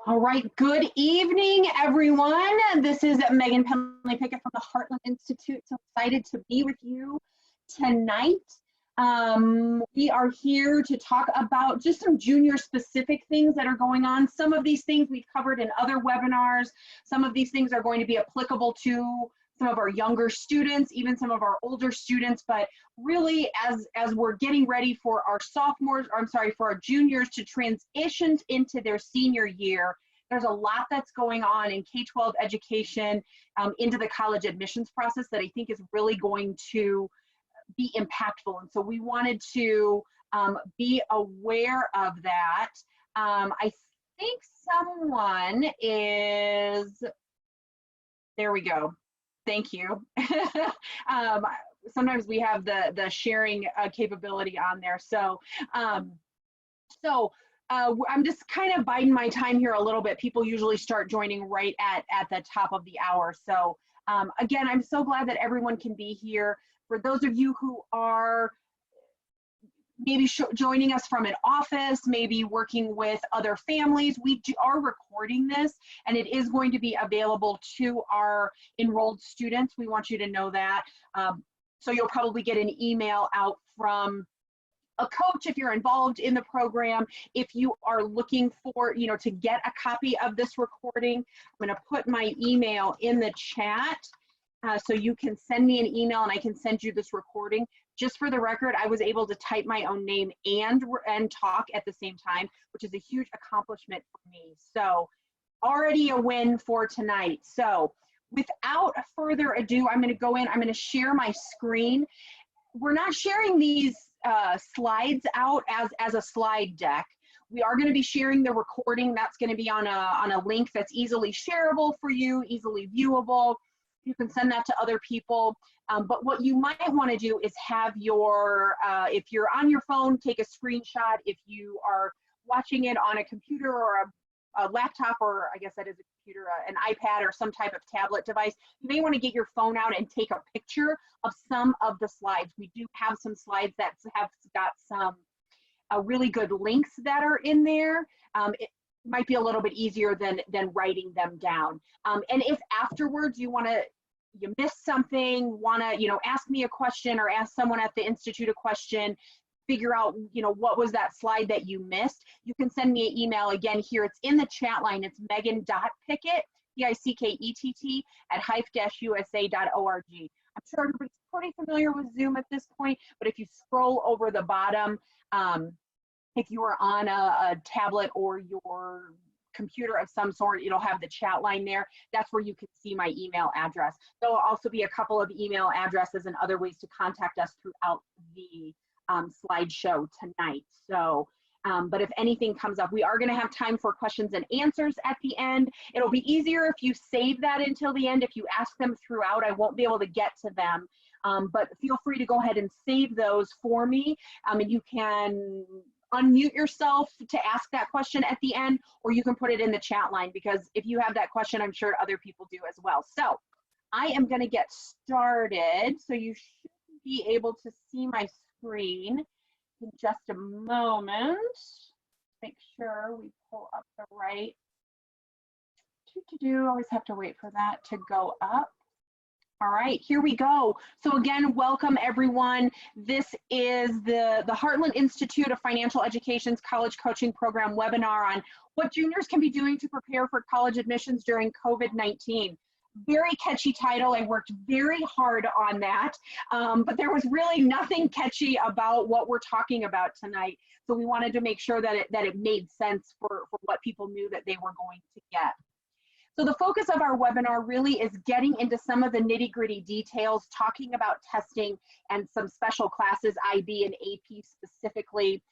All right, good evening, everyone. This is Megan Penley Pickett from the Heartland Institute. So excited to be with you tonight. We are here to talk about just some junior specific things that are going on. Some of these things we've covered in other webinars. Some of these things are going to be applicable to some of our younger students, even some of our older students, but really as we're getting ready for our sophomores, or I'm sorry, for our juniors to transition into their senior year, there's a lot that's going on in K-12 education into the college admissions process that I think is really going to be impactful. And so we wanted to be aware of that. I think someone is, there we go. Thank you. Sometimes we have the sharing capability on there. So, I'm just kind of biding my time here a little bit. People usually start joining right at the top of the hour. So again, I'm so glad that everyone can be here. For those of you who are maybe joining us from an office, maybe working with other families, we are recording this and it is going to be available to our enrolled students. We want you to know that. So you'll probably get an email out from a coach if you're involved in the program. If you are looking for, to get a copy of this recording, I'm going to put my email in the chat. So you can send me an email and I can send you this recording. Just for the record, I was able to type my own name and talk at the same time, which is a huge accomplishment for me. So already a win for tonight. So without further ado, I'm going to go in, I'm going to share my screen. We're not sharing these slides out as a slide deck. We are going to be sharing the recording. That's going to be on a link that's easily shareable for you, easily viewable. You can send that to other people. But what you might want to do is have your, if you're on your phone, take a screenshot. If you are watching it on a computer or a laptop, or I guess that is a computer, an iPad or some type of tablet device, you may want to get your phone out and take a picture of some of the slides. We do have some slides that have got some really good links that are in there. It might be a little bit easier than writing them down. And if afterwards you missed something, ask me a question or ask someone at the Institute a question, figure out, what was that slide that you missed, you can send me an email. Again, here it's in the chat line. It's megan.pickett, Pickett, at hive-usa.org. I'm sure everybody's pretty familiar with Zoom at this point, but if you scroll over the bottom, if you are on a tablet or your computer of some sort, it'll have the chat line there. That's where you can see my email address. There'll also be a couple of email addresses and other ways to contact us throughout the slideshow tonight. So, but if anything comes up, we are going to have time for questions and answers at the end. It'll be easier if you save that until the end. If you ask them throughout, I won't be able to get to them. But feel free to go ahead and save those for me. And you can unmute yourself to ask that question at the end, or you can put it in the chat line, because if you have that question, I'm sure other people do as well. So I am going to get started. So you should be able to see my screen in just a moment. Make sure we pull up the right always have to wait for that to go up. All right, here we go. So again, welcome everyone. This is the Heartland Institute of Financial Education's College Coaching Program webinar on what juniors can be doing to prepare for college admissions during COVID-19. Very catchy title. I worked very hard on that, but there was really nothing catchy about what we're talking about tonight. So we wanted to make sure that it made sense for what people knew that they were going to get. So the focus of our webinar really is getting into some of the nitty-gritty details, talking about testing and some special classes, IB and AP specifically,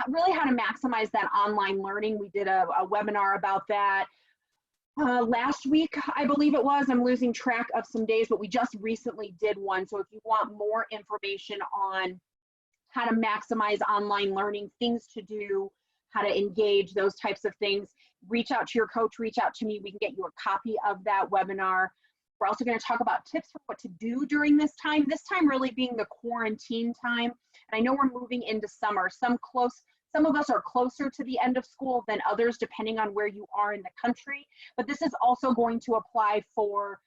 really how to maximize that online learning. We did a webinar about that last week, I believe it was. I'm losing track of some days, but we just recently did one. So if you want more information on how to maximize online learning, things to do, how to engage, those types of things, reach out to your coach, reach out to me. We can get you a copy of that webinar. We're also going to talk about tips for what to do during this time really being the quarantine time. And I know we're moving into summer. Some Some of us are closer to the end of school than others, depending on where you are in the country. But this is also going to apply for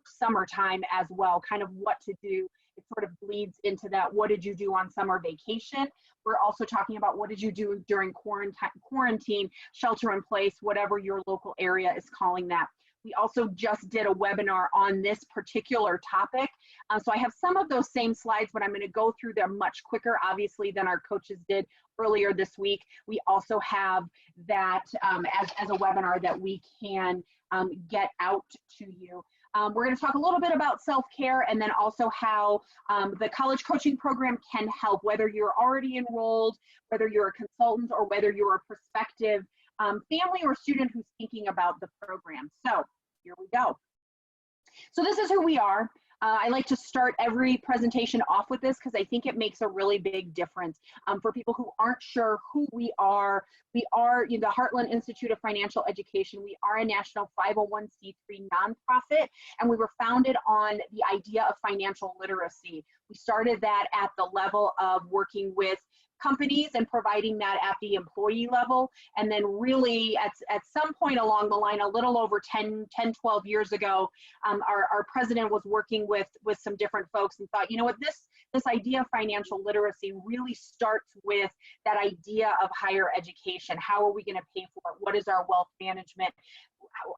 summertime as well, kind of what to do. It sort of bleeds into that. What did you do on summer vacation? We're also talking about what did you do during quarantine, shelter in place, whatever your local area is calling that. We also just did a webinar on this particular topic. So I have some of those same slides, but I'm going to go through them much quicker, obviously, than our coaches did earlier this week. We also have that as a webinar that we can get out to you. We're going to talk a little bit about self-care, and then also how the college coaching program can help, whether you're already enrolled, whether you're a consultant, or whether you're a prospective family or student who's thinking about the program. So here we go. So this is who we are. I like to start every presentation off with this because I think it makes a really big difference for people who aren't sure who we are. We are the Heartland Institute of Financial Education. We are a national 501c3 nonprofit, and we were founded on the idea of financial literacy. We started that at the level of working with companies and providing that at the employee level. And then really at some point along the line, a little over 10, 12 years ago, our president was working with some different folks and thought, you know what, this idea of financial literacy really starts with that idea of higher education. How are we going to pay for it? What is our wealth management?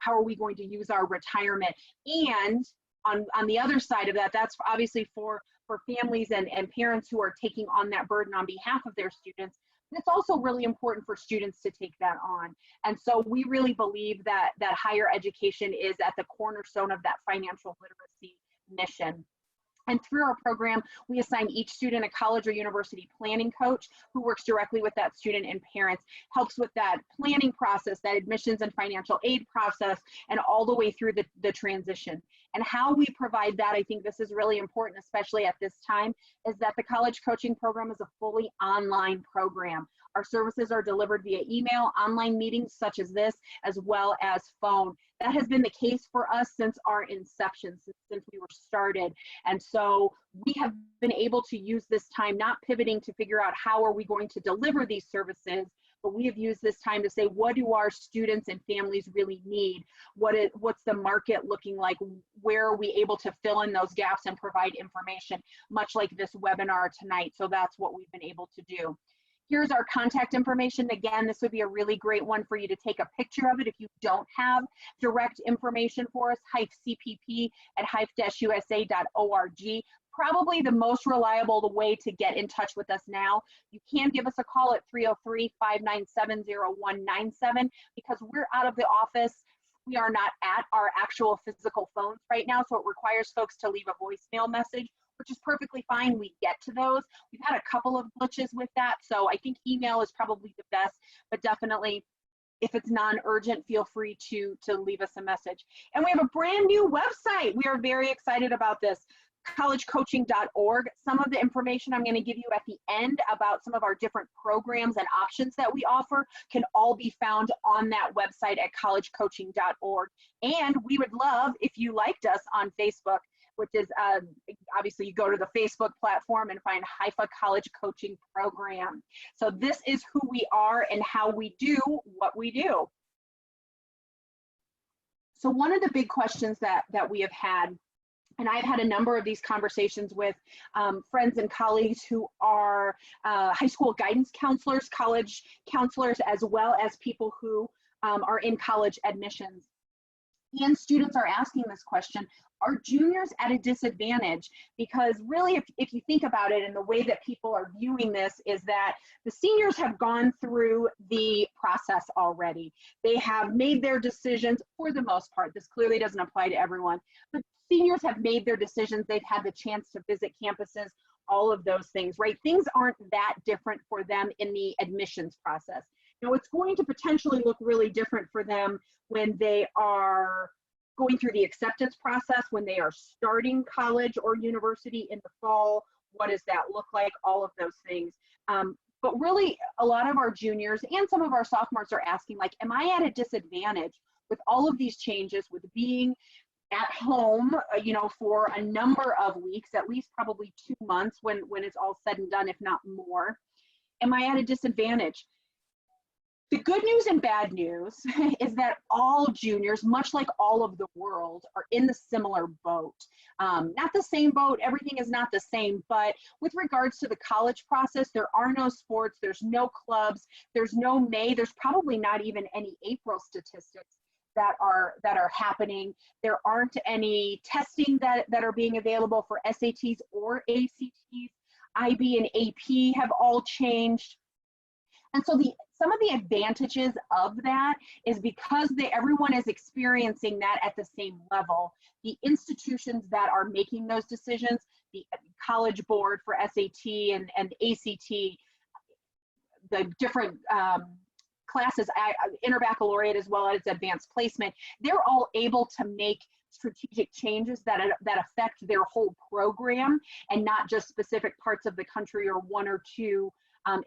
How are we going to use our retirement? And on the other side of that, that's obviously for families and parents who are taking on that burden on behalf of their students. But it's also really important for students to take that on. And so we really believe that higher education is at the cornerstone of that financial literacy mission. And through our program, we assign each student a college or university planning coach who works directly with that student and parents, helps with that planning process, that admissions and financial aid process, and all the way through the transition. And how we provide that, I think this is really important, especially at this time, is that the college coaching program is a fully online program. Our services are delivered via email, online meetings such as this, as well as phone. That has been the case for us since our inception, since we were started. And so we have been able to use this time, not pivoting to figure out how are we going to deliver these services, but we have used this time to say, what do our students and families really need? What's the market looking like? Where are we able to fill in those gaps and provide information, much like this webinar tonight? So that's what we've been able to do. Here's our contact information. Again, this would be a really great one for you to take a picture of it if you don't have direct information for us, hypecpp@hype-usa.org. Probably the most reliable way to get in touch with us now. You can give us a call at 303-597-0197 because we're out of the office. We are not at our actual physical phones right now, so it requires folks to leave a voicemail message, which is perfectly fine. We get to those. We've had a couple of glitches with that, so I think email is probably the best, but definitely if it's non-urgent, feel free to leave us a message. And we have a brand new website. We are very excited about this. collegecoaching.org. Some of the information I'm going to give you at the end about some of our different programs and options that we offer can all be found on that website at collegecoaching.org. And we would love if you liked us on Facebook, which is obviously you go to the Facebook platform and find HIFA College Coaching Program. So this is who we are and how we do what we do. So one of the big questions that we have had, and I've had a number of these conversations with friends and colleagues who are high school guidance counselors, college counselors, as well as people who are in college admissions. And students are asking this question, are juniors at a disadvantage? Because really, if you think about it, and the way that people are viewing this is that the seniors have gone through the process already. They have made their decisions for the most part. This clearly doesn't apply to everyone, but seniors have made their decisions. They've had the chance to visit campuses, all of those things, right? Things aren't that different for them in the admissions process. Now, it's going to potentially look really different for them when they are going through the acceptance process, when they are starting college or university in the fall. What does that look like? All of those things. But really, a lot of our juniors and some of our sophomores are asking, like, am I at a disadvantage with all of these changes, with being at home, for a number of weeks, at least probably 2 months when it's all said and done, if not more? Am I at a disadvantage? The good news and bad news is that all juniors, much like all of the world, are in the similar boat. Not the same boat, everything is not the same, but with regards to the college process, there are no sports, there's no clubs, there's no May, there's probably not even any April statistics that are happening. There aren't any testing that are being available for SATs or ACTs. IB and AP have all changed. And so some of the advantages of that is because everyone is experiencing that at the same level. The institutions that are making those decisions, the College Board for SAT and ACT, the different classes, interbaccalaureate as well as advanced placement, they're all able to make strategic changes that affect their whole program and not just specific parts of the country or one or two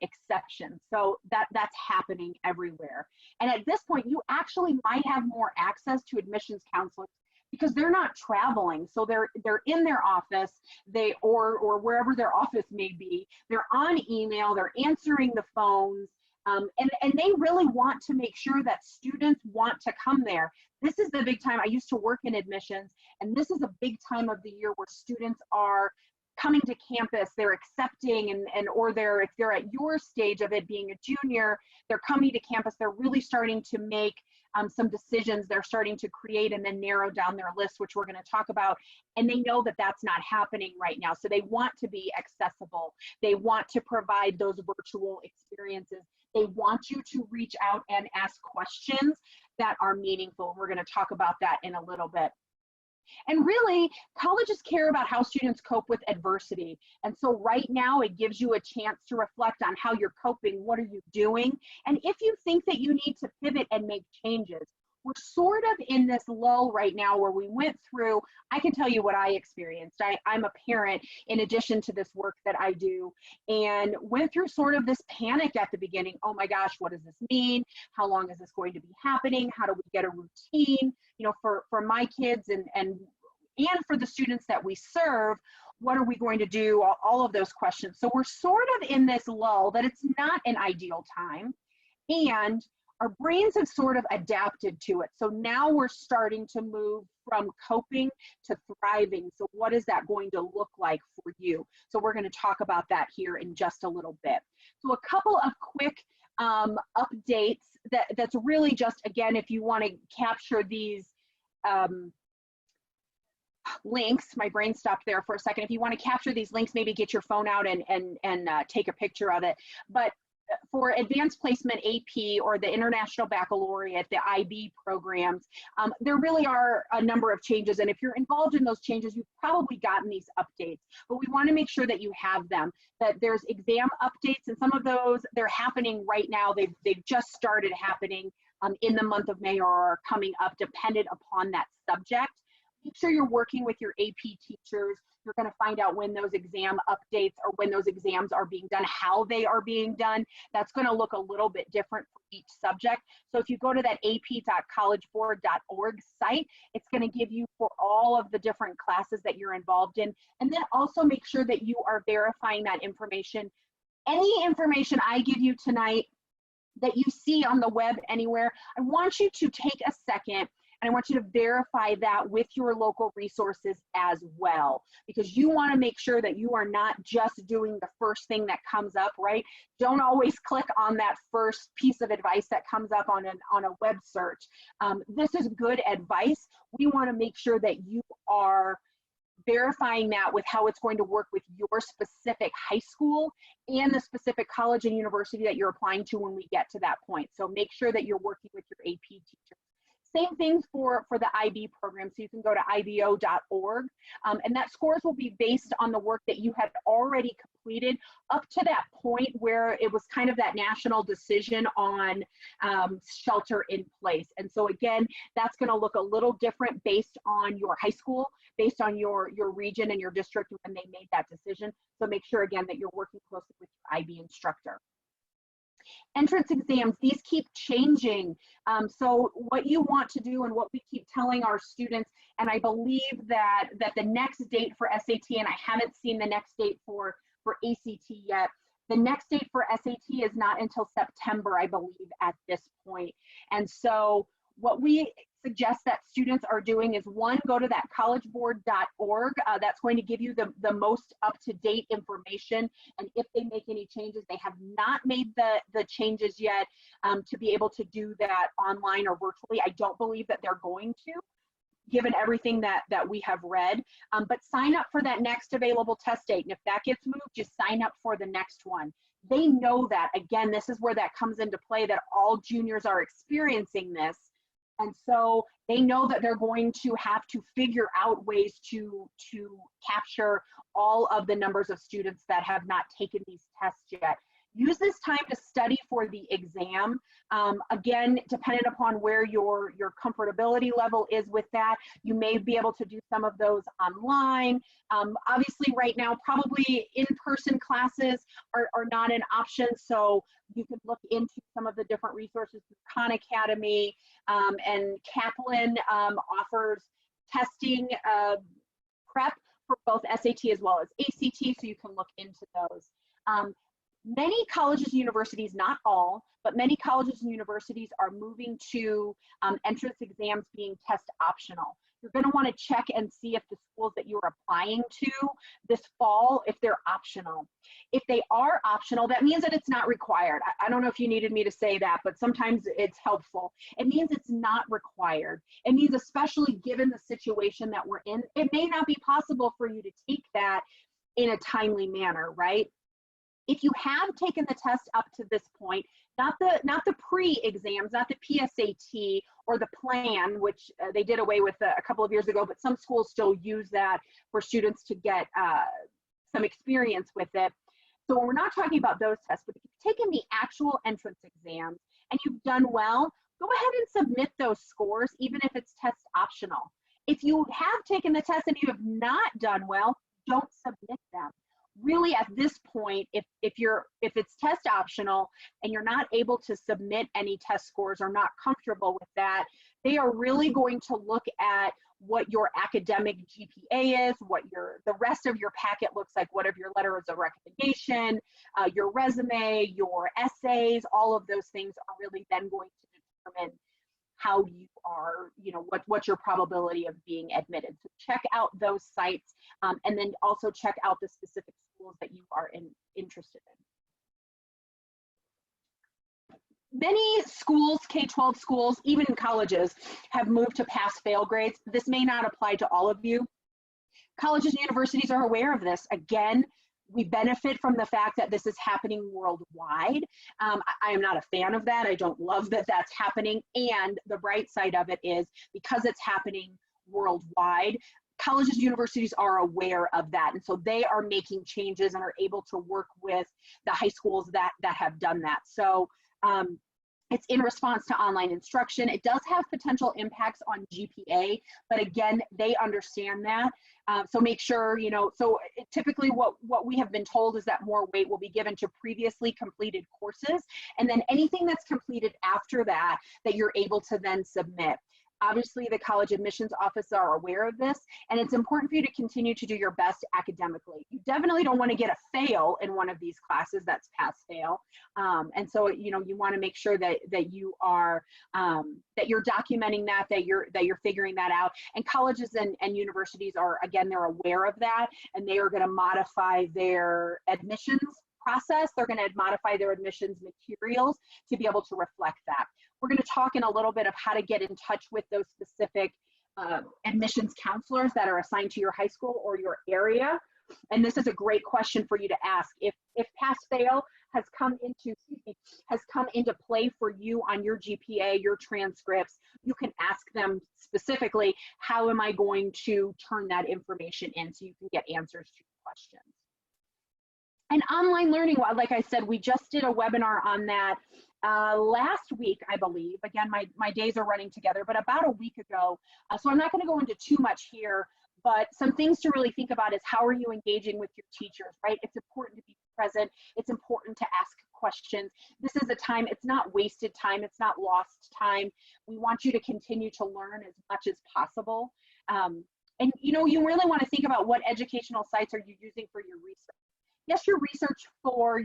exceptions. So that's happening everywhere. And at this point, you actually might have more access to admissions counselors because they're not traveling. So they're in their office, or wherever their office may be. They're on email, they're answering the phones, and they really want to make sure that students want to come there. This is the big time. I used to work in admissions, and this is a big time of the year where students are coming to campus, they're accepting, or if they're at your stage of it being a junior, they're coming to campus, they're really starting to make some decisions, they're starting to create and then narrow down their list, which we're going to talk about, and they know that that's not happening right now. So they want to be accessible, they want to provide those virtual experiences, they want you to reach out and ask questions that are meaningful. We're going to talk about that in a little bit. And really, colleges care about how students cope with adversity. And so right now, it gives you a chance to reflect on how you're coping, what are you doing? And if you think that you need to pivot and make changes, we're sort of in this lull right now where we went through, I can tell you what I experienced. I'm a parent in addition to this work that I do, and went through sort of this panic at the beginning. Oh my gosh, what does this mean? How long is this going to be happening? How do we get a routine? You know, for my kids and for the students that we serve, what are we going to do? All of those questions. So we're sort of in this lull that it's not an ideal time, and our brains have sort of adapted to it. So now we're starting to move from coping to thriving. So what is that going to look like for you? So we're going to talk about that here in just a little bit. So a couple of quick updates that's really just, again, if you want to capture these links, my brain stopped there for a second. If you want to capture these links, maybe get your phone out and take a picture of it. But for advanced placement AP or the International Baccalaureate, the IB programs, there really are a number of changes. And if you're involved in those changes, you've probably gotten these updates. But we want to make sure that you have them, that there's exam updates, and some of those, they're happening right now. They've just started happening in the month of May or are coming up, dependent upon that subject. Make sure you're working with your AP teachers. You're going to find out when those exam updates or when those exams are being done, how they are being done. That's going to look a little bit different for each subject. So if you go to that ap.collegeboard.org site, it's going to give you for all of the different classes that you're involved in. And then also make sure that you are verifying that information. Any information I give you tonight that you see on the web anywhere, I want you to take a second and I want you to verify that with your local resources as well, because you want to make sure that you are not just doing the first thing that comes up, right? Don't always click on that first piece of advice that comes up on a web search. This is good advice. We want to make sure that you are verifying that with how it's going to work with your specific high school and the specific college and university that you're applying to when we get to that point. So make sure that you're working with your AP teachers. Same thing for the IB program. So you can go to ibo.org, and that scores will be based on the work that you had already completed up to that point where it was kind of that national decision on shelter in place. And so again, that's going to look a little different based on your high school, based on your region and your district when they made that decision. So make sure again that you're working closely with your IB instructor. Entrance exams, these keep changing. So what you want to do and what we keep telling our students, and I believe that the next date for SAT, and I haven't seen the next date for ACT yet, The next date for SAT is not until September, I believe, at this point. And so what we suggest that students are doing is, one, go to that collegeboard.org. That's going to give you the most up-to-date information. And if they make any changes, they have not made the changes yet to be able to do that online or virtually. I don't believe that they're going to, given everything that we have read, but sign up for that next available test date. And if that gets moved, just sign up for the next one. They know that. Again, this is where that comes into play, that all juniors are experiencing this. And so they know that they're going to have to figure out ways to capture all of the numbers of students that have not taken these tests yet. Use this time to study for the exam. Again, dependent upon where your comfortability level is with that, you may be able to do some of those online. Obviously, right now, probably in-person classes are not an option, so you can look into some of the different resources. Khan Academy and Kaplan offers testing prep for both SAT as well as ACT, so you can look into those. Many colleges and universities, not all, but many colleges and universities are moving to entrance exams being test optional. You're going to want to check and see if the schools that you're applying to this fall, if they're optional. If they are optional, that means that it's not required. I don't know if you needed me to say that, but sometimes it's helpful. It means it's not required. It means, especially given the situation that we're in, it may not be possible for you to take that in a timely manner, right? If you have taken the test up to this point, not the pre-exams, not the PSAT or the plan, which they did away with a couple of years ago, but some schools still use that for students to get some experience with it. So we're not talking about those tests, but if you've taken the actual entrance exams and you've done well, go ahead and submit those scores, even if it's test optional. If you have taken the test and you have not done well, don't submit them. Really, at this point, if it's test optional and you're not able to submit any test scores or not comfortable with that, they are really going to look at what your academic GPA is, what the rest of your packet looks like, what of your letters of recommendation, your resume, your essays, all of those things are really then going to determine how you are, what's your probability of being admitted. So check out those sites and then also check out the specific schools that you are interested in. Many schools, K-12 schools, even colleges, have moved to pass-fail grades. This may not apply to all of you. Colleges and universities are aware of this. Again, we benefit from the fact that this is happening worldwide. I am not a fan of that. I don't love that that's happening. And the bright side of it is, because it's happening worldwide, colleges and universities are aware of that. And so they are making changes and are able to work with the high schools that have done that. So it's in response to online instruction. It does have potential impacts on GPA, but again, they understand that. So make sure, so typically what we have been told is that more weight will be given to previously completed courses, and then anything that's completed after that you're able to then submit. Obviously, the college admissions office are aware of this, and it's important for you to continue to do your best academically. You definitely don't want to get a fail in one of these classes. That's pass-fail, and so you want to make sure that you are that you're documenting that you're figuring that out. And colleges and universities are, again, they're aware of that, and they are going to modify their admissions process. They're going to modify their admissions materials to be able to reflect that. We're going to talk in a little bit of how to get in touch with those specific admissions counselors that are assigned to your high school or your area. And this is a great question for you to ask. If pass-fail has come into play for you on your GPA, your transcripts, you can ask them specifically, how am I going to turn that information in, so you can get answers to your questions. And online learning, like I said, we just did a webinar on that last week, I believe. Again, my days are running together, but about a week ago. So I'm not going to go into too much here, but some things to really think about is, how are you engaging with your teachers, right? It's important to be present. It's important to ask questions. This is a time, it's not wasted time. It's not lost time. We want you to continue to learn as much as possible. And you really want to think about, what educational sites are you using for your research? yes, your research for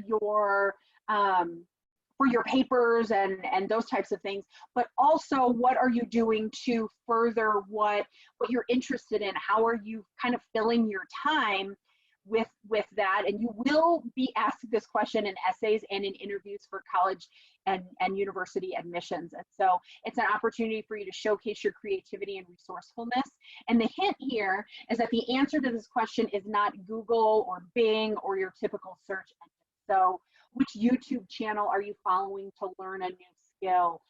your papers and those types of things, but also what are you doing to further what you're interested in? How are you kind of filling your time with that? And you will be asked this question in essays and in interviews for college and university admissions. And so it's an opportunity for you to showcase your creativity and resourcefulness. And the hint here is that the answer to this question is not Google or Bing or your typical search engine. So which YouTube channel are you following to learn a new skill?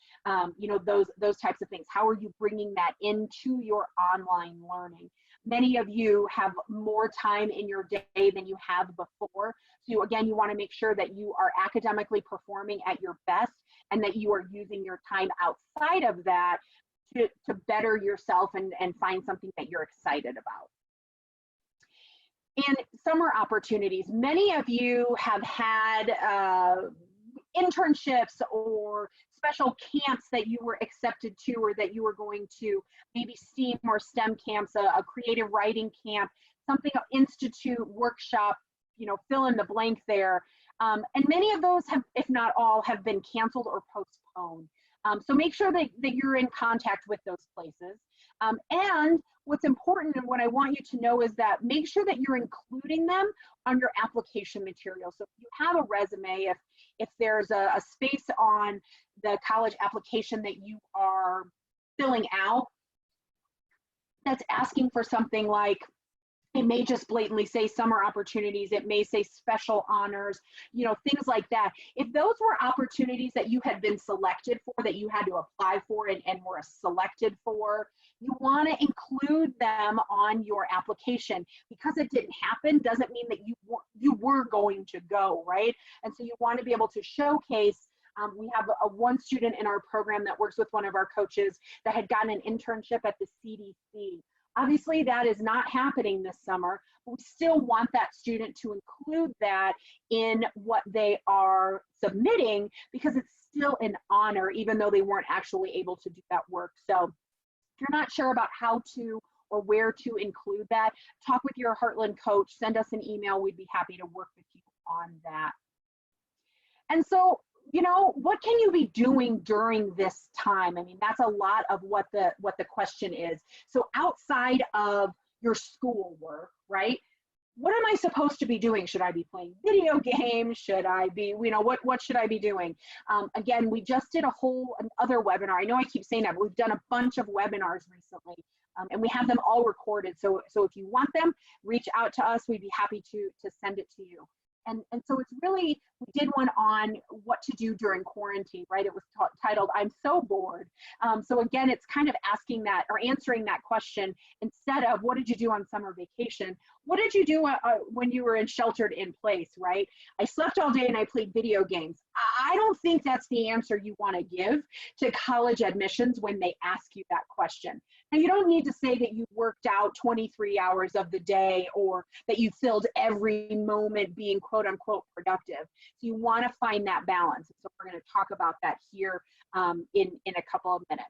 You know, those types of things. How are you bringing that into your online learning? Many of you have more time in your day than you have before. So again, you want to make sure that you are academically performing at your best and that you are using your time outside of that to better yourself and find something that you're excited about. And summer opportunities. Many of you have had internships or special camps that you were accepted to or that you were going to, maybe STEAM or STEM camps, a creative writing camp, something, institute, workshop, you know, fill in the blank there. And many of those have, if not all, have been canceled or postponed. So make sure that you're in contact with those places. And what's important and what I want you to know is that make sure that you're including them on your application material. So if you have a resume, if there's a space on the college application that you are filling out that's asking for something like, it may just blatantly say summer opportunities, it may say special honors, you know, things like that. If those were opportunities that you had been selected for, that you had to apply for and were selected for, you want to include them on your application. Because it didn't happen doesn't mean that you were going to go, right? And so you want to be able to showcase. We have one student in our program that works with one of our coaches that had gotten an internship at the CDC. Obviously, that is not happening this summer, but we still want that student to include that in what they are submitting because it's still an honor, even though they weren't actually able to do that work. So if you're not sure about how to or where to include that, talk with your Heartland coach, send us an email. We'd be happy to work with you on that. And so, you know, what can you be doing during this time? I mean, that's a lot of what the question is. So outside of your schoolwork, right? What am I supposed to be doing? Should I be playing video games? Should I be, you know, what should I be doing? Again, we just did another webinar. I know I keep saying that, but we've done a bunch of webinars recently, and we have them all recorded. So if you want them, reach out to us. We'd be happy to send it to you. And so it's really, we did one on what to do during quarantine, right? It was titled, I'm so bored. So again, it's kind of asking that or answering that question instead of what did you do on summer vacation? What did you do when you were in sheltered in place, right? I slept all day and I played video games. I don't think that's the answer you want to give to college admissions when they ask you that question. Now, you don't need to say that you worked out 23 hours of the day or that you filled every moment being quote unquote productive. So you want to find that balance. So we're going to talk about that here in a couple of minutes.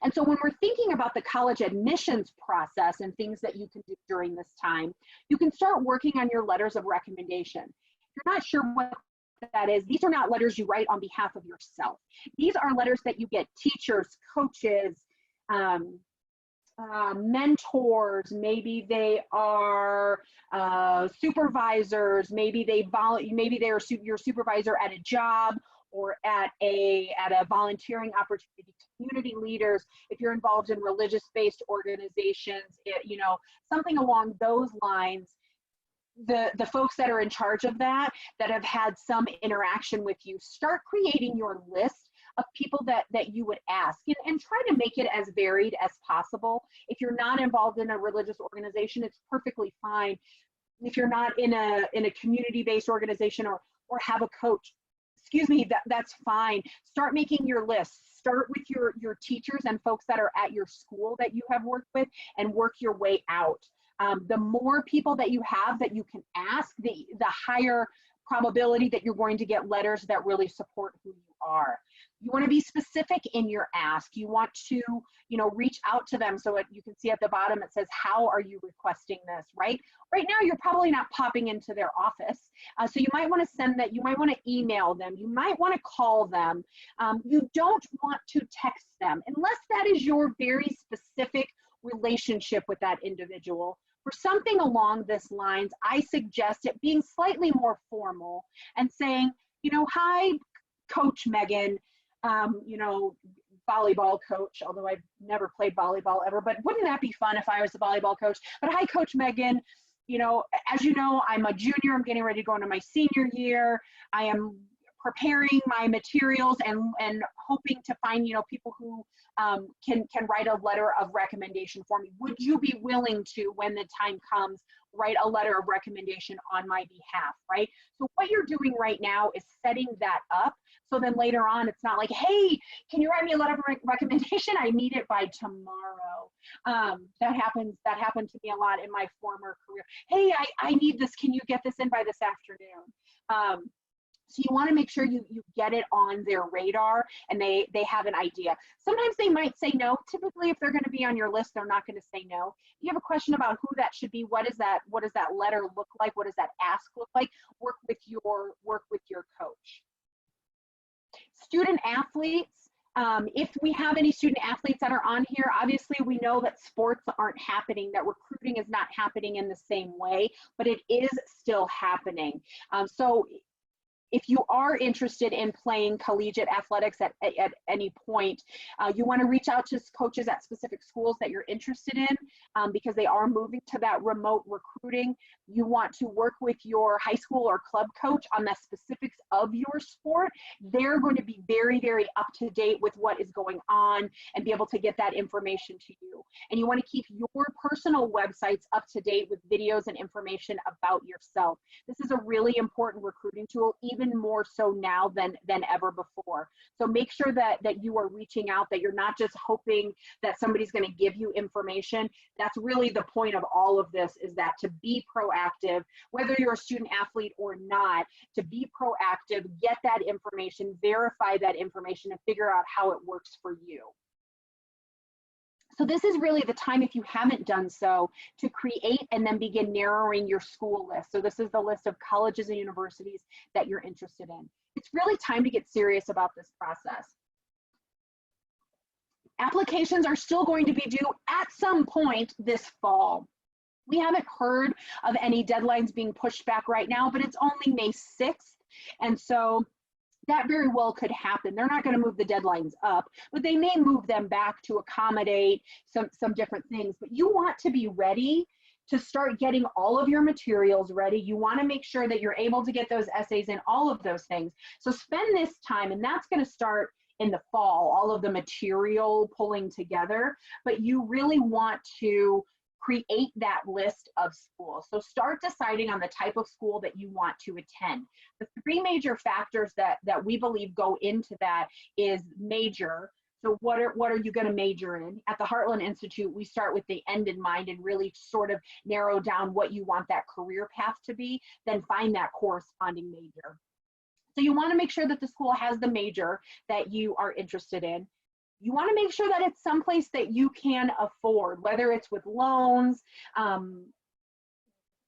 And so when we're thinking about the college admissions process and things that you can do during this time, you can start working on your letters of recommendation. If you're not sure what that is, these are not letters you write on behalf of yourself. These are letters that you get teachers, coaches, mentors, maybe they are supervisors, maybe they are your supervisor at a job or at a volunteering opportunity, community leaders, if you're involved in religious-based organizations, you know, something along those lines. The folks that are in charge of that have had some interaction with you, start creating your list of people that you would ask and try to make it as varied as possible. If you're not involved in a religious organization, it's perfectly fine. If you're not in a community-based organization or have a coach, excuse me, that's fine. Start making your list. Start with your teachers and folks that are at your school that you have worked with and work your way out. The more people that you have that you can ask, the higher probability that you're going to get letters that really support who you are. You want to be specific in your ask. You want to, you know, reach out to them. So you can see at the bottom, it says, how are you requesting this, right? Right now, you're probably not popping into their office. So you might want to send that, you might want to email them, you might want to call them. You don't want to text them unless that is your very specific relationship with that individual. For something along this lines, I suggest it being slightly more formal and saying, you know, hi, Coach Megan, you know, volleyball coach, although I've never played volleyball ever, but wouldn't that be fun if I was the volleyball coach? But hi, Coach Megan, you know, as you know, I'm a junior, I'm getting ready to go into my senior year. I am preparing my materials and hoping to find, you know, people who can write a letter of recommendation for me. Would you be willing to, when the time comes, write a letter of recommendation on my behalf, right? So what you're doing right now is setting that up. So then later on, it's not like, hey, can you write me a letter of recommendation? I need it by tomorrow. That happened to me a lot in my former career. Hey, I need this. Can you get this in by this afternoon? So you want to make sure you get it on their radar and they have an idea. Sometimes they might say no. Typically, if they're going to be on your list, they're not going to say no. If you have a question about who that should be, what does that letter look like? What does that ask look like? Work with your coach. Student athletes. If we have any student athletes that are on here, obviously we know that sports aren't happening, that recruiting is not happening in the same way, but it is still happening. So if you are interested in playing collegiate athletics at any point, you want to reach out to coaches at specific schools that you're interested in because they are moving to that remote recruiting. You want to work with your high school or club coach on the specifics of your sport. They're going to be very, very up to date with what is going on and be able to get that information to you. And you want to keep your personal websites up to date with videos and information about yourself. This is a really important recruiting tool, even more so now than ever before. So make sure that you are reaching out, that you're not just hoping that somebody's going to give you information. That's really the point of all of this, is that to be proactive, whether you're a student athlete or not, to be proactive, get that information, verify that information, and figure out how it works for you. So this is really the time, if you haven't done so, to create and then begin narrowing your school list. So this is the list of colleges and universities that you're interested in. It's really time to get serious about this process. Applications are still going to be due at some point this fall. We haven't heard of any deadlines being pushed back right now, but it's only May 6th. And so that very well could happen. They're not going to move the deadlines up, but they may move them back to accommodate some different things. But you want to be ready to start getting all of your materials ready. You want to make sure that you're able to get those essays in, all of those things. So spend this time, and that's going to start in the fall, all of the material pulling together, but you really want to create that list of schools. So start deciding on the type of school that you want to attend. The three major factors that we believe go into that is major. So what are you going to major in? At the Heartland Institute, we start with the end in mind and really sort of narrow down what you want that career path to be, then find that corresponding major. So you want to make sure that the school has the major that you are interested in. You want to make sure that it's someplace that you can afford, whether it's with loans,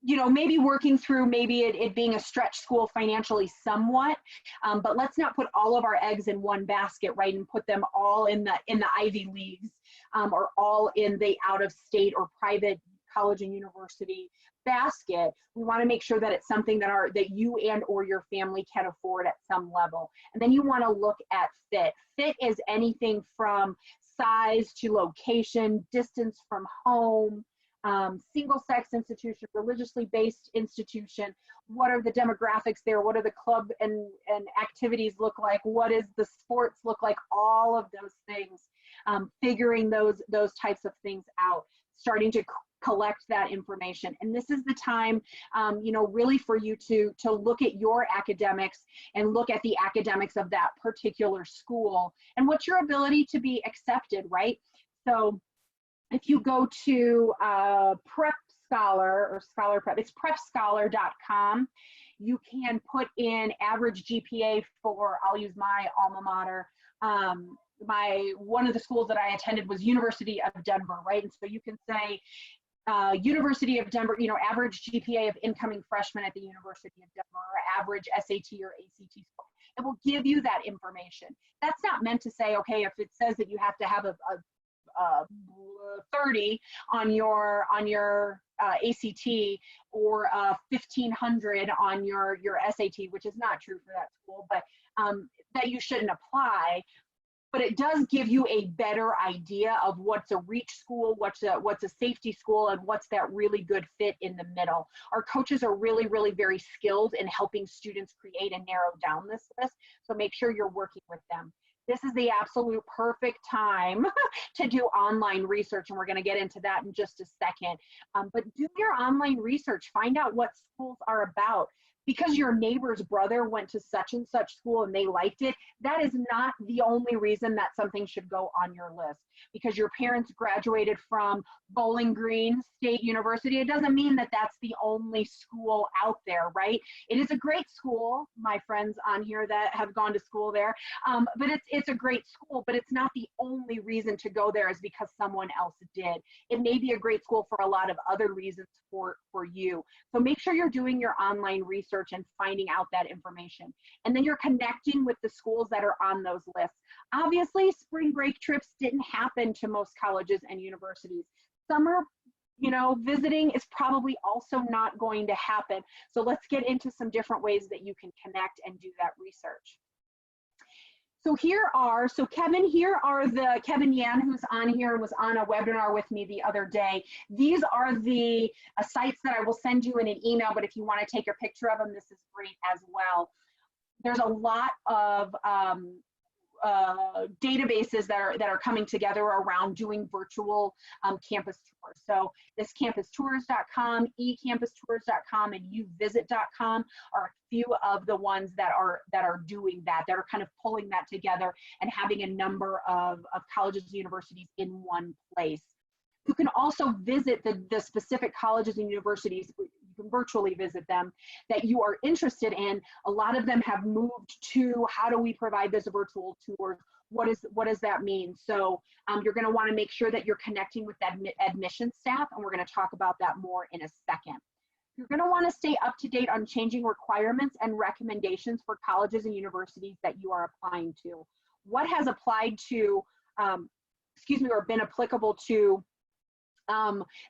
you know, maybe working through maybe it being a stretch school financially somewhat, but let's not put all of our eggs in one basket, right, and put them all in the Ivy Leagues or all in the out-of-state or private college and university basket. We want to make sure that it's something that you and or your family can afford at some level. And then you want to look at fit. Fit is anything from size to location, distance from home, single-sex institution, religiously based institution. What are the demographics there? What are the club and activities look like? What does the sports look like? All of those things, figuring those types of things out, starting to collect that information. And this is the time, you know, really for you to look at your academics and look at the academics of that particular school and what's your ability to be accepted, right? So if you go to Prep Scholar or Scholar Prep, it's prepscholar.com. You can put in average GPA for, I'll use my alma mater. One of the schools that I attended was University of Denver, right? And so you can say, University of Denver, average GPA of incoming freshmen at the University of Denver, or average SAT or ACT score. It will give you that information. That's not meant to say, okay, if it says that you have to have a 30 on your ACT or 1500 on your SAT, which is not true for that school, but that you shouldn't apply. But it does give you a better idea of what's a reach school, what's a safety school, and what's that really good fit in the middle. Our coaches are really, really very skilled in helping students create and narrow down this list, so make sure you're working with them. This is the absolute perfect time to do online research, and we're going to get into that in just a second. But do your online research, find out what schools are about. Because your neighbor's brother went to such and such school and they liked it, that is not the only reason that something should go on your list. Because your parents graduated from Bowling Green State University, it doesn't mean that that's the only school out there, right? It is a great school, my friends on here that have gone to school there, but it's a great school, but it's not the only reason to go there is because someone else did. It may be a great school for a lot of other reasons for you. So make sure you're doing your online research and finding out that information. And then you're connecting with the schools that are on those lists. Obviously, spring break trips didn't happen to most colleges and universities. Summer, visiting is probably also not going to happen. So let's get into some different ways that you can connect and do that research. So Kevin Yan, who's on here and was on a webinar with me the other day. These are the sites that I will send you in an email, but if you want to take a picture of them, this is great as well. There's a lot of databases that are coming together around doing virtual campus tours. So this campustours.com, eCampusTours.com, and uvisit.com are a few of the ones that are doing that are kind of pulling that together and having a number of colleges and universities in one place. You can also visit the specific colleges and universities. You can virtually visit them that you are interested in. A lot of them have moved to, how do we provide this virtual tours? What does that mean? So you're going to want to make sure that you're connecting with that admission staff, and we're going to talk about that more in a second. You're going to want to stay up to date on changing requirements and recommendations for colleges and universities that you are applying to. What has applied to, or been applicable to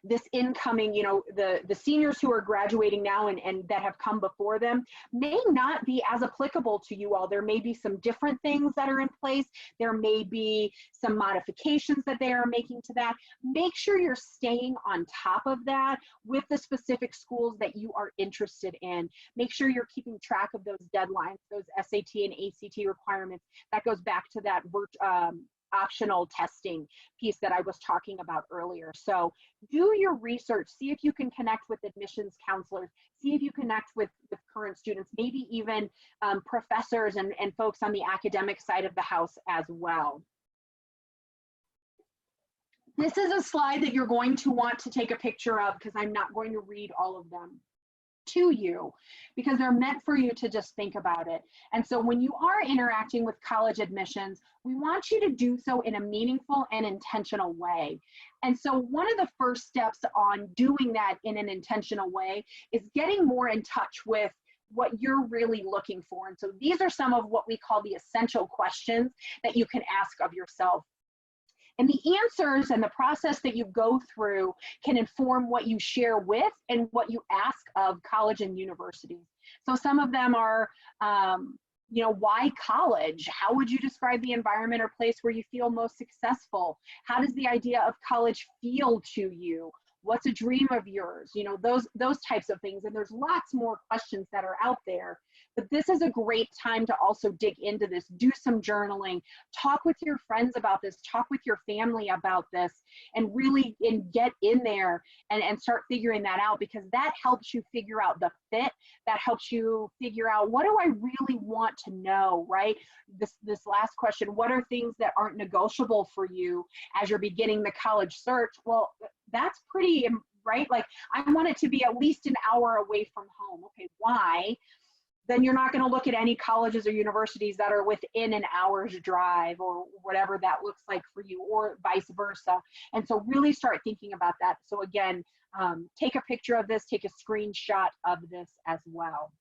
this incoming, the seniors who are graduating now and that have come before them may not be as applicable to you all. There may be some different things that are in place. There may be some modifications that they are making to that. Make sure you're staying on top of that with the specific schools that you are interested in. Make sure you're keeping track of those deadlines, those SAT and ACT requirements. That goes back to that optional testing piece that I was talking about earlier. So do your research, see if you can connect with admissions counselors, see if you connect with current students, maybe even professors and folks on the academic side of the house as well. This is a slide that you're going to want to take a picture of because I'm not going to read all of them to you because they're meant for you to just think about it. And so when you are interacting with college admissions, we want you to do so in a meaningful and intentional way. And so one of the first steps on doing that in an intentional way is getting more in touch with what you're really looking for. And so these are some of what we call the essential questions that you can ask of yourself. And the answers and the process that you go through can inform what you share with and what you ask of college and universities. So some of them are, why college? How would you describe the environment or place where you feel most successful? How does the idea of college feel to you? What's a dream of yours? Those types of things. And there's lots more questions that are out there. But this is a great time to also dig into this, do some journaling, talk with your friends about this, talk with your family about this, and really get in there and start figuring that out, because that helps you figure out the fit, that helps you figure out, what do I really want to know, right? This last question, what are things that aren't negotiable for you as you're beginning the college search? Well, that's pretty, right? Like, I want it to be at least an hour away from home. Okay, why? then you're not going to look at any colleges or universities that are within an hour's drive or whatever that looks like for you, or vice versa. And so really start thinking about that. So again, take a picture of this, take a screenshot of this as well.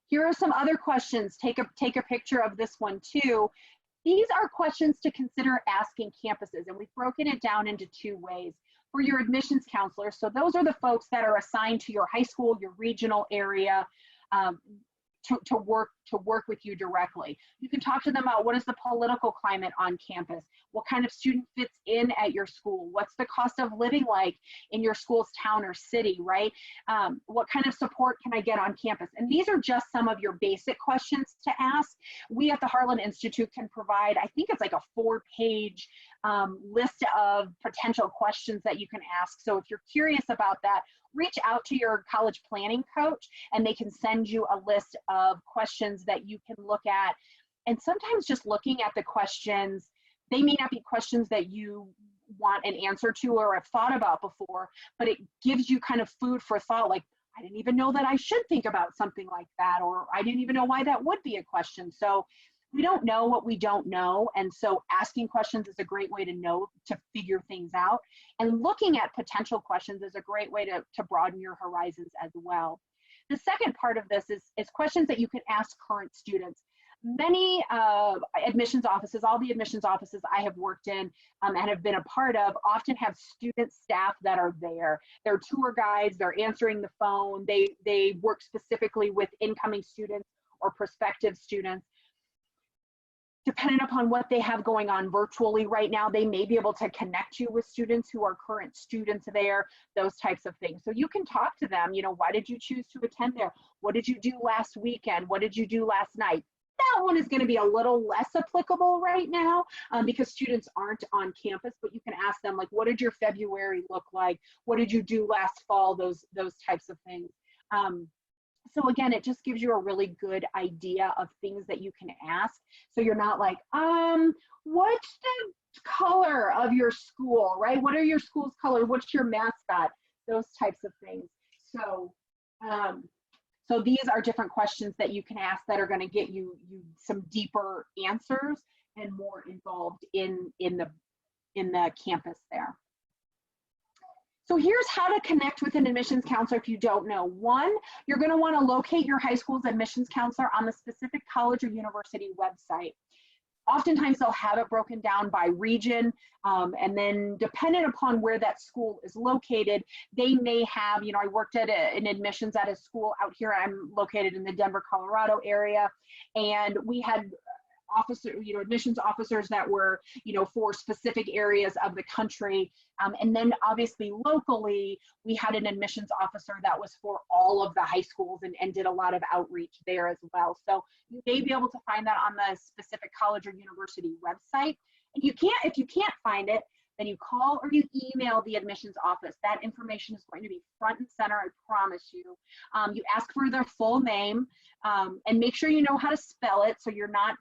Here are some other questions. Take a picture of this one too. These are questions to consider asking campuses, and we've broken it down into two ways. For your admissions counselors, so those are the folks that are assigned to your high school, your regional area, to work with you directly. You can talk to them about what is the political climate on campus, what kind of student fits in at your school, what's the cost of living like in your school's town or city, right? What kind of support can I get on campus? And these are just some of your basic questions to ask. We at the Heartland Institute can provide, I think it's like a 4-page list of potential questions that you can ask. So if you're curious about that, reach out to your college planning coach and they can send you a list of questions that you can look at. And sometimes just looking at the questions, they may not be questions that you want an answer to or have thought about before, but it gives you kind of food for thought, like, I didn't even know that I should think about something like that, or I didn't even know why that would be a question. So we don't know what we don't know, and so asking questions is a great way to know, to figure things out. And looking at potential questions is a great way to broaden your horizons as well. The second part of this is questions that you can ask current students. Many admissions offices, all the admissions offices I have worked in and have been a part of, often have student staff that are there. They're tour guides, they're answering the phone, they work specifically with incoming students or prospective students. Depending upon what they have going on virtually right now, they may be able to connect you with students who are current students there, those types of things. So you can talk to them, why did you choose to attend there? What did you do last weekend? What did you do last night? That one is going to be a little less applicable right now because students aren't on campus, but you can ask them, like, what did your February look like? What did you do last fall? Those types of things. So again, it just gives you a really good idea of things that you can ask. So you're not like, what's the color of your school, right? What are your school's color? What's your mascot? Those types of things. So, so these are different questions that you can ask that are going to get you some deeper answers and more involved in the campus there. So here's how to connect with an admissions counselor if you don't know. One, you're going to want to locate your high school's admissions counselor on the specific college or university website. Oftentimes they'll have it broken down by region, and then dependent upon where that school is located, they may have, I worked at an admissions at a school out here. I'm located in the Denver, Colorado area, and we had admissions officers that were, for specific areas of the country. And then obviously locally, we had an admissions officer that was for all of the high schools and did a lot of outreach there as well. So you may be able to find that on the specific college or university website. And if you can't find it, then you call or you email the admissions office. That information is going to be front and center, I promise you. You ask for their full name and make sure you know how to spell it so you're not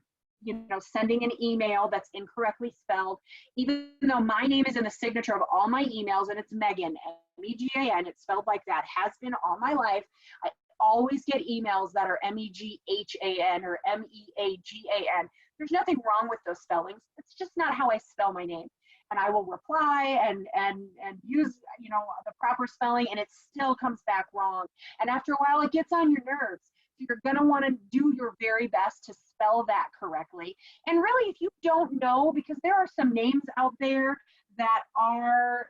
sending an email that's incorrectly spelled. Even though my name is in the signature of all my emails and it's Megan, M-E-G-A-N, it's spelled like that, has been all my life. I always get emails that are M-E-G-H-A-N or M-E-A-G-A-N. There's nothing wrong with those spellings. It's just not how I spell my name. And I will reply and use the proper spelling, and it still comes back wrong. And after a while, it gets on your nerves. You're going to want to do your very best to spell that correctly. And really, if you don't know, because there are some names out there that are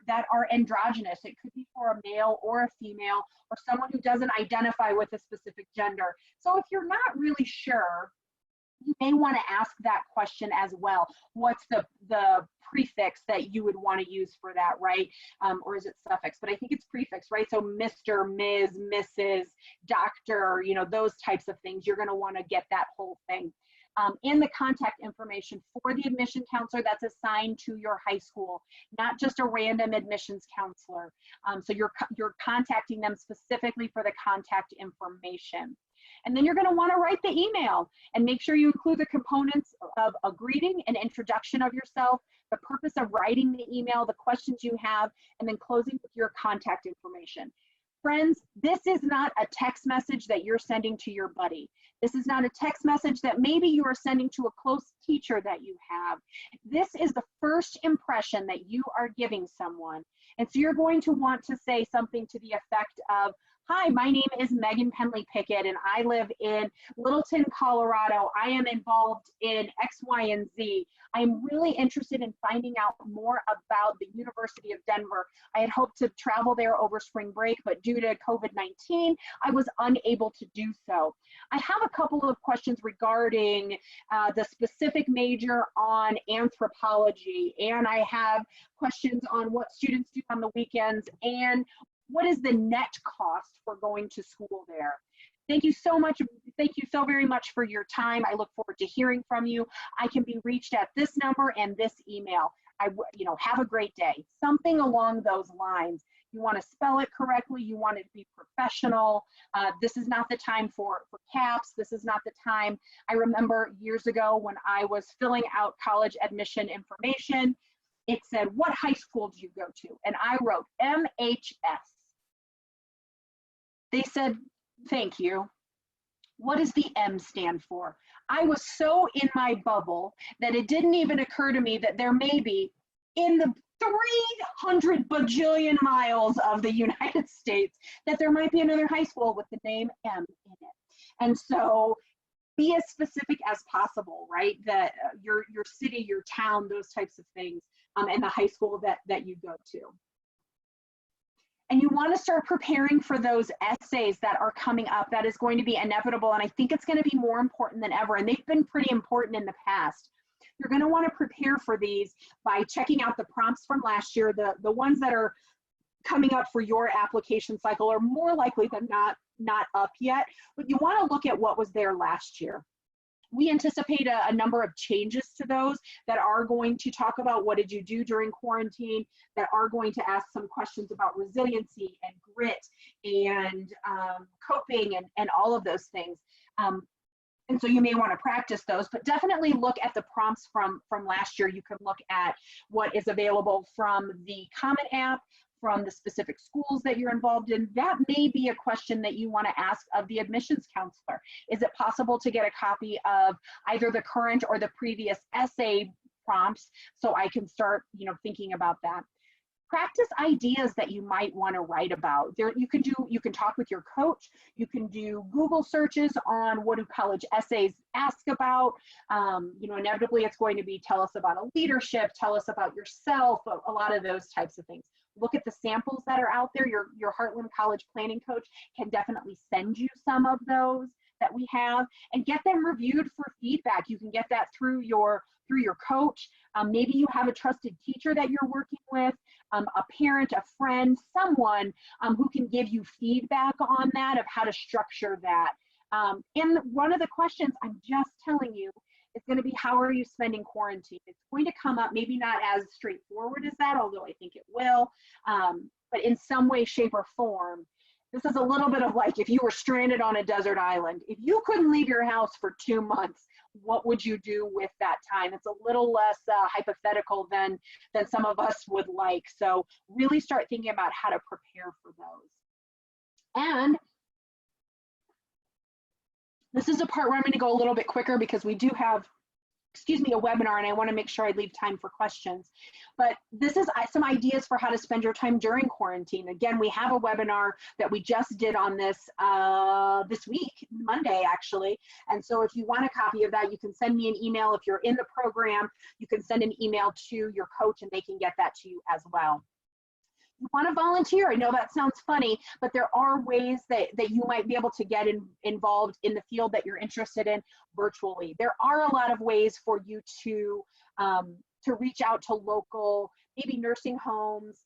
androgynous. It could be for a male or a female or someone who doesn't identify with a specific gender. So if you're not really sure, you may want to ask that question as well. What's the prefix that you would want to use for that, right? Or is it suffix? But I think it's prefix, right? So Mr., Ms., Mrs., Doctor, those types of things. You're going to want to get that whole thing. And the contact information for the admission counselor that's assigned to your high school, not just a random admissions counselor. So you're contacting them specifically for the contact information. And then you're going to want to write the email and make sure you include the components of a greeting, an introduction of yourself, the purpose of writing the email, the questions you have, and then closing with your contact information. Friends, this is not a text message that you're sending to your buddy. This is not a text message that maybe you are sending to a close teacher that you have. This is the first impression that you are giving someone. And so you're going to want to say something to the effect of, "Hi, my name is Megan Penley Pickett, and I live in Littleton, Colorado. I am involved in X, Y, and Z. I'm really interested in finding out more about the University of Denver. I had hoped to travel there over spring break, but due to COVID-19, I was unable to do so. I have a couple of questions regarding the specific major on anthropology, and I have questions on what students do on the weekends, and what is the net cost for going to school there?" Thank you so much. Thank you so very much for your time. I look forward to hearing from you. I can be reached at this number and this email. Have a great day. Something along those lines. You want to spell it correctly. You want it to be professional. This is not the time for caps. This is not the time. I remember years ago when I was filling out college admission information, it said, "What high school do you go to?" And I wrote MHS. They said, "Thank you. What does the M stand for?" I was so in my bubble that it didn't even occur to me that there may be, in the 300 bajillion miles of the United States, that there might be another high school with the name M in it. And so be as specific as possible, right? That your city, your town, those types of things, and the high school that you go to. And you want to start preparing for those essays that are coming up. That is going to be inevitable, and I think it's going to be more important than ever, and they've been pretty important in the past. You're going to want to prepare for these by checking out the prompts from last year. The ones that are coming up for your application cycle are more likely than not up yet, but you want to look at what was there last year. We anticipate a number of changes to those that are going to talk about what did you do during quarantine, that are going to ask some questions about resiliency and grit and coping and all of those things. And so you may want to practice those, but definitely look at the prompts from last year. You can look at what is available from the Common App, from the specific schools that you're involved in. That may be a question that you want to ask of the admissions counselor. Is it possible to get a copy of either the current or the previous essay prompts so I can start, thinking about that? Practice ideas that you might want to write about. You can talk with your coach. You can do Google searches on what do college essays ask about. Inevitably it's going to be tell us about a leadership, tell us about yourself, a lot of those types of things. Look at the samples that are out there. Your Heartland College planning coach can definitely send you some of those that we have, and get them reviewed for feedback. You can get that through your coach. Maybe you have a trusted teacher that you're working with, a parent, a friend, someone who can give you feedback on that, of how to structure that. And one of the questions, I'm just telling you, is going to be, how are you spending quarantine? It's going to come up, maybe not as straightforward as that, although I think it will, but in some way, shape, or form. This is a little bit of like if you were stranded on a desert island. If you couldn't leave your house for 2 months, what would you do with that time? It's a little less hypothetical than some of us would like. So really start thinking about how to prepare for those. And this is a part where I'm going to go a little bit quicker because we do have, a webinar, and I want to make sure I leave time for questions. But this is some ideas for how to spend your time during quarantine. Again, we have a webinar that we just did on this this week, Monday actually. And so if you want a copy of that, you can send me an email. If you're in the program, you can send an email to your coach and they can get that to you as well. You want to volunteer. I know that sounds funny, but there are ways that you might be able to get involved in the field that you're interested in virtually. There are a lot of ways for you to reach out to local, maybe nursing homes,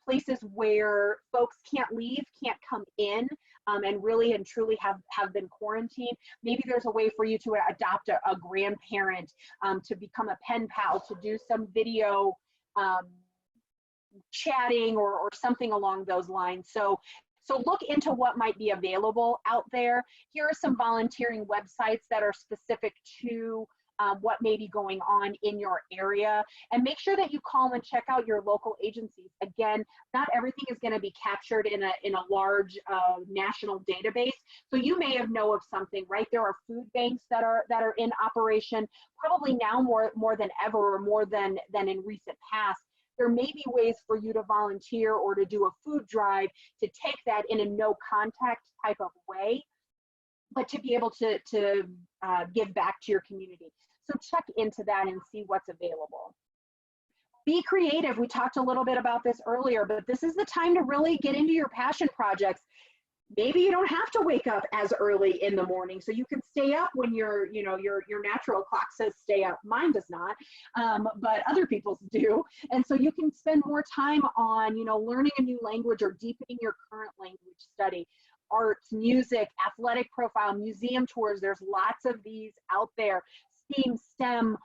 places where folks can't leave, can't come in, and really and truly have been quarantined. Maybe there's a way for you to adopt a grandparent, to become a pen pal, to do some video chatting or something along those lines. So look into what might be available out there. Here are some volunteering websites that are specific to what may be going on in your area, and make sure that you call and check out your local agencies. Again, not everything is going to be captured in a large national database. So you may have know of something, right? There are food banks that are in operation, probably now more than ever, or more than in recent past. There may be ways for you to volunteer or to do a food drive, to take that in a no contact type of way, but to be able to give back to your community. So check into that and see what's available. Be creative. We talked a little bit about this earlier, but this is the time to really get into your passion projects. Maybe you don't have to wake up as early in the morning, so you can stay up when your natural clock says stay up. Mine does not, but other people's do. And so you can spend more time on, learning a new language or deepening your current language study. Arts, music, athletic profile, museum tours. There's lots of these out there. STEM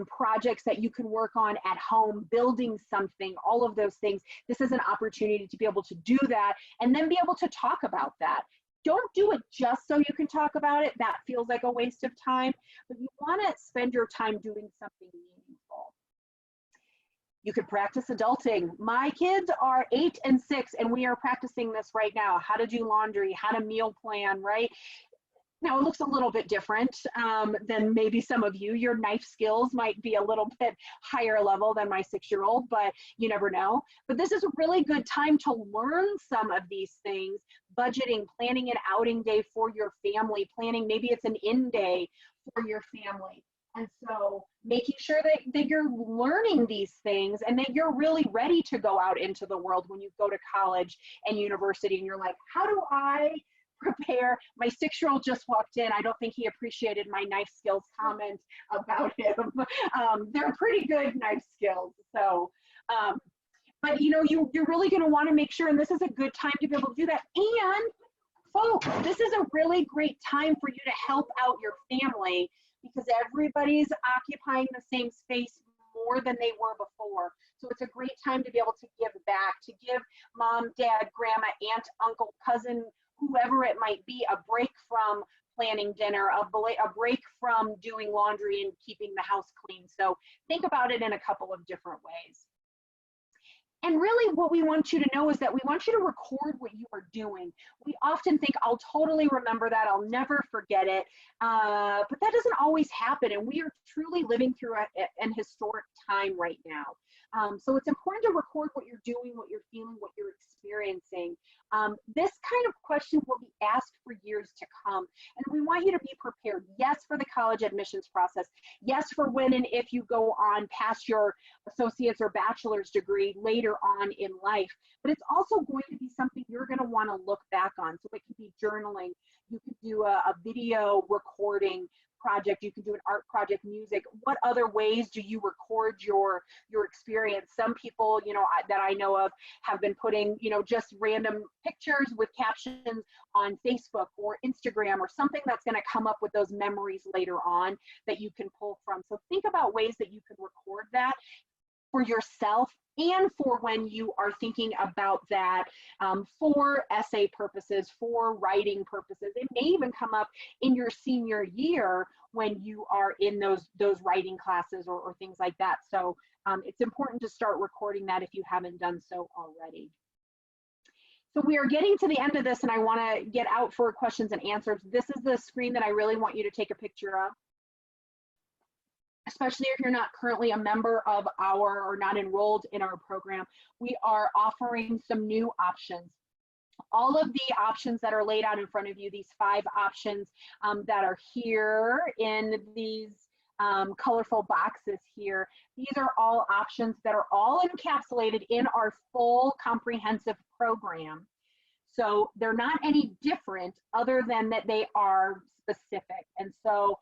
projects that you can work on at home, building something, all of those things. This is an opportunity to be able to do that and then be able to talk about that. Don't do it just so you can talk about it. That feels like a waste of time, but you want to spend your time doing something meaningful. You could practice adulting. My kids are 8 and 6, and we are practicing this right now, how to do laundry, how to meal plan, right? Now, it looks a little bit different than maybe some of you. Your knife skills might be a little bit higher level than my 6-year-old, but you never know. But this is a really good time to learn some of these things. Budgeting, planning an outing day for your family, planning, maybe it's an in day for your family. And so making sure that you're learning these things and that you're really ready to go out into the world when you go to college and university and you're like, how do I prepare? My 6-year-old just walked in. I don't think he appreciated my knife skills comment about him. They're pretty good knife skills. So, but you're really going to want to make sure, and this is a good time to be able to do that. And folks, this is a really great time for you to help out your family, because everybody's occupying the same space more than they were before. So it's a great time to be able to give back, to give mom, dad, grandma, aunt, uncle, cousin, whoever it might be, a break from planning dinner, a break from doing laundry and keeping the house clean. So think about it in a couple of different ways. And really what we want you to know is that we want you to record what you are doing. We often think, I'll totally remember that, I'll never forget it, but that doesn't always happen, and we are truly living through an historic time right now. So it's important to record what you're doing, what you're feeling, what you're experiencing. This kind of question will be asked for years to come, and we want you to be prepared. Yes, for the college admissions process. Yes, for when and if you go on past your associate's or bachelor's degree later on in life. But it's also going to be something you're going to want to look back on. So it could be journaling. You could do a video recording project. You can do an art project, music. What other ways do you record your experience? Some people, that I know of have been putting, just random pictures with captions on Facebook or Instagram or something that's going to come up with those memories later on that you can pull from. So think about ways that you can record that for yourself and for when you are thinking about that for essay purposes, for writing purposes. It may even come up in your senior year when you are in those writing classes or things like that. So it's important to start recording that if you haven't done so already. So we are getting to the end of this, and I want to get out for questions and answers. This is the screen that I really want you to take a picture of, especially if you're not currently a member of or not enrolled in our program. We are offering some new options. All of the options that are laid out in front of you, these 5 options that are here in these colorful boxes here, these are all options that are all encapsulated in our full comprehensive program. So they're not any different other than that they are specific. And so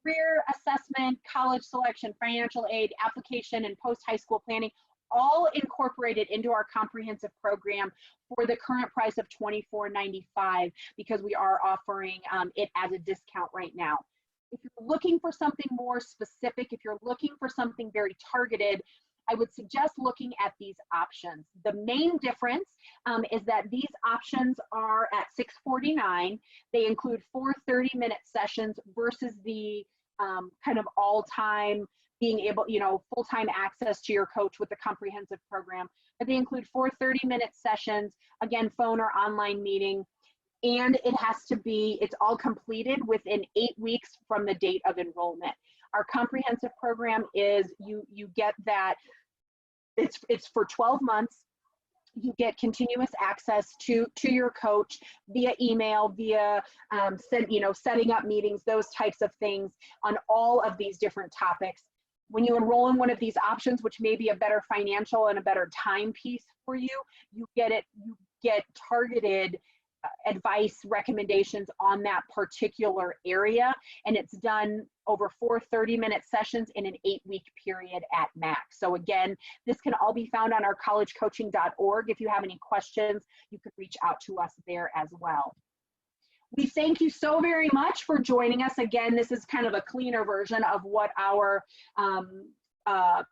career assessment, college selection, financial aid, application, and post-high school planning, all incorporated into our comprehensive program for the current price of $24.95, because we are offering it as a discount right now. If you're looking for something more specific, if you're looking for something very targeted, I would suggest looking at these options. The main difference is that these options are at $649. They include 4 30-minute sessions versus the kind of all-time, being able, you know, full-time access to your coach with the comprehensive program. But they include 4 30-minute sessions, again, phone or online meeting, and it has to be, it's all completed within 8 weeks from the date of enrollment. Our comprehensive program is, you get that, it's for 12 months. You get continuous access to your coach via email, via setting up meetings, those types of things on all of these different topics. When you enroll in one of these options, which may be a better financial and a better time piece for you, you get targeted advice, recommendations on that particular area, and it's done over 4 30-minute sessions in an 8-week period at max. So again, this can all be found on our collegecoaching.org. If you have any questions, you can reach out to us there as well. We thank you so very much for joining us. Again, this is kind of a cleaner version of what our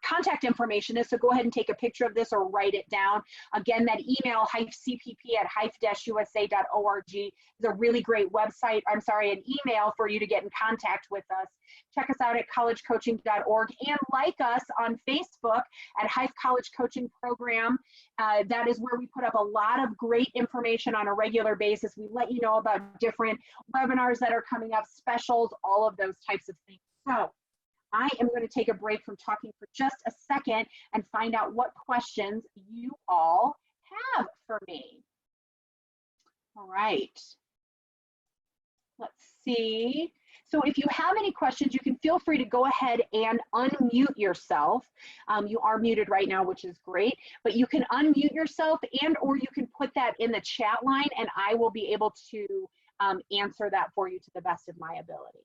contact information is, so go ahead and take a picture of this or write it down. Again, that email, hyphecpp@hyphe-usa.org, is a really great website, an email for you to get in contact with us. Check us out at collegecoaching.org and like us on Facebook at Hyphe College Coaching Program. That is where we put up a lot of great information on a regular basis. We let you know about different webinars that are coming up, specials, all of those types of things. So I am going to take a break from talking for just a second and find out what questions you all have for me. All right. Let's see. So if you have any questions, you can feel free to go ahead and unmute yourself. You are muted right now, which is great, but you can unmute yourself and or you can put that in the chat line and I will be able to answer that for you to the best of my ability.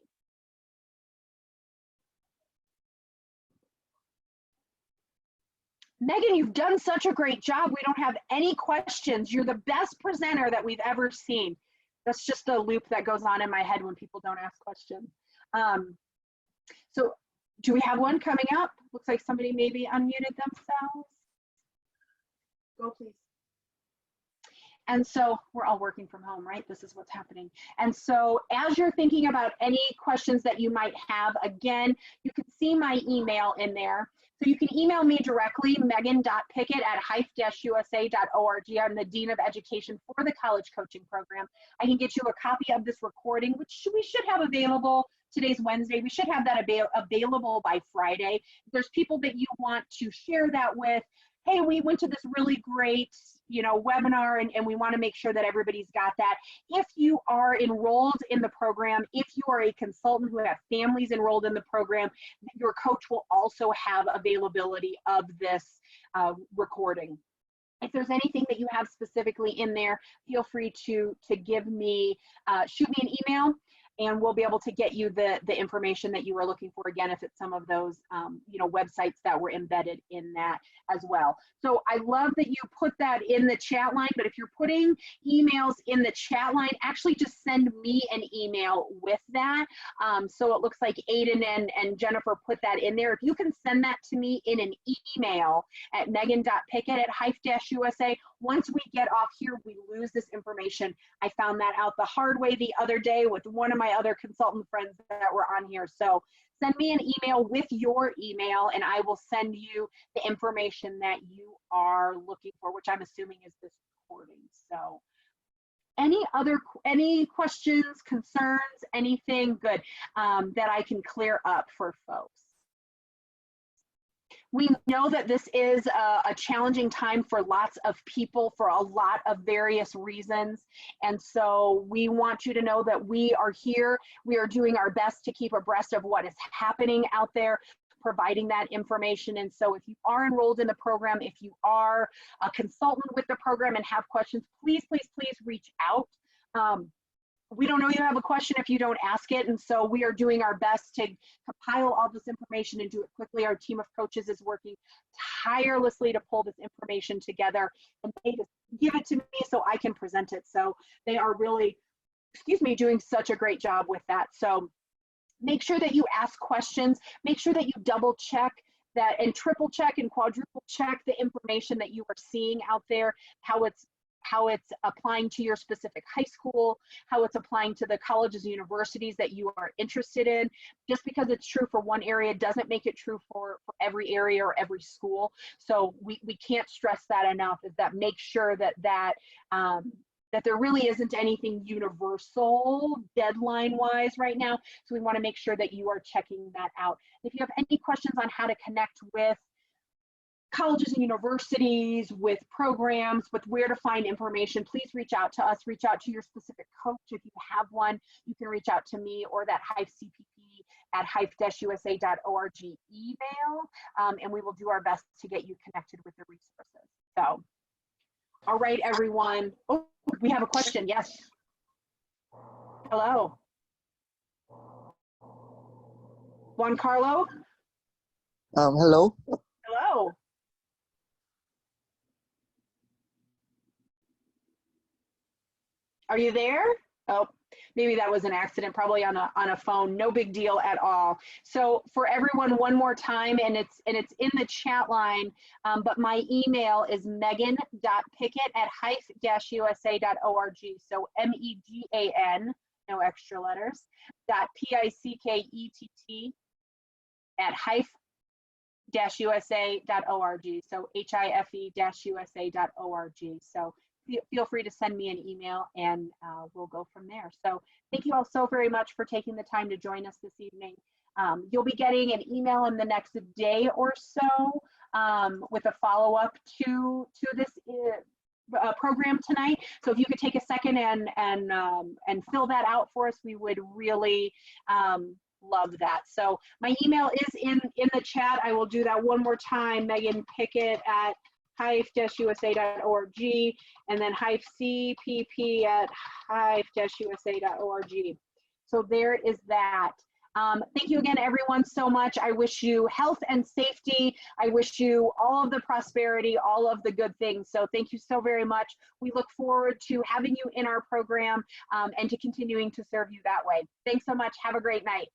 Megan, you've done such a great job. We don't have any questions. You're the best presenter that we've ever seen. That's just the loop that goes on in my head when people don't ask questions. So do we have one coming up? Looks like somebody maybe unmuted themselves. Go please. And so we're all working from home, right? This is what's happening. And so as you're thinking about any questions that you might have, again, you can see my email in there. So you can email me directly, megan.pickett@hyphe-usa.org. I'm the Dean of Education for the College Coaching Program. I can get you a copy of this recording, which we should have available. Today's Wednesday. We should have that available by Friday. If there's people that you want to share that with, hey, we went to this really great, webinar and we want to make sure that everybody's got that. If you are enrolled in the program, if you are a consultant who have families enrolled in the program, your coach will also have availability of this recording. If there's anything that you have specifically in there, feel free to give me, shoot me an email, and we'll be able to get you the information that you were looking for, again, if it's some of those websites that were embedded in that as well. So I love that you put that in the chat line, but if you're putting emails in the chat line, actually just send me an email with that. So it looks like Aiden and Jennifer put that in there. If you can send that to me in an email at megan.pickett@hyphe-usa, once we get off here, we lose this information. I found that out the hard way the other day with one of my other consultant friends that were on here. So send me an email with your email and I will send you the information that you are looking for, which I'm assuming is this recording. So any questions, concerns, anything good that I can clear up for folks? We know that this is a challenging time for lots of people for a lot of various reasons. And so we want you to know that we are here. We are doing our best to keep abreast of what is happening out there, providing that information. And so if you are enrolled in the program, if you are a consultant with the program and have questions, please, please, please reach out. We don't know you have a question if you don't ask it, and so we are doing our best to compile all this information and do it quickly. Our team of coaches is working tirelessly to pull this information together, and they just give it to me so I can present it. So they are really, doing such a great job with that. So make sure that you ask questions, make sure that you double check that and triple check and quadruple check the information that you are seeing out there, how it's how it's applying to your specific high school, how it's applying to the colleges and universities that you are interested in. Just because it's true for one area doesn't make it true for every area or every school. So we can't stress that enough, is that make sure that that there really isn't anything universal deadline wise right now. So we want to make sure that you are checking that out. If you have any questions on how to connect with colleges and universities, with programs, with where to find information, please reach out to us, reach out to your specific coach. If you have one, you can reach out to me or that hive-cpp@hive-usa.org email, and we will do our best to get you connected with the resources. So, all right, everyone. Oh, we have a question, yes. Hello. Juan Carlo? Hello. Hello. Are you there? Oh, maybe that was an accident, probably on a phone. No big deal at all. So for everyone, one more time, and it's in the chat line, but my email is megan.pickett@hive-usa.org. So MEGAN, no extra letters, .PICKET@hive-usa.org. So HIFE-usa.org. So feel free to send me an email, and we'll go from there. So thank you all so very much for taking the time to join us this evening. You'll be getting an email in the next day or so with a follow-up to this program tonight. So if you could take a second and fill that out for us, we would really love that. So my email is in the chat. I will do that one more time. Megan Pickett at hive-usa.org, and then hive-cpp@hive-usa.org. So there is that. Thank you again, everyone, so much. I wish you health and safety. I wish you all of the prosperity, all of the good things. So thank you so very much. We look forward to having you in our program and to continuing to serve you that way. Thanks so much. Have a great night.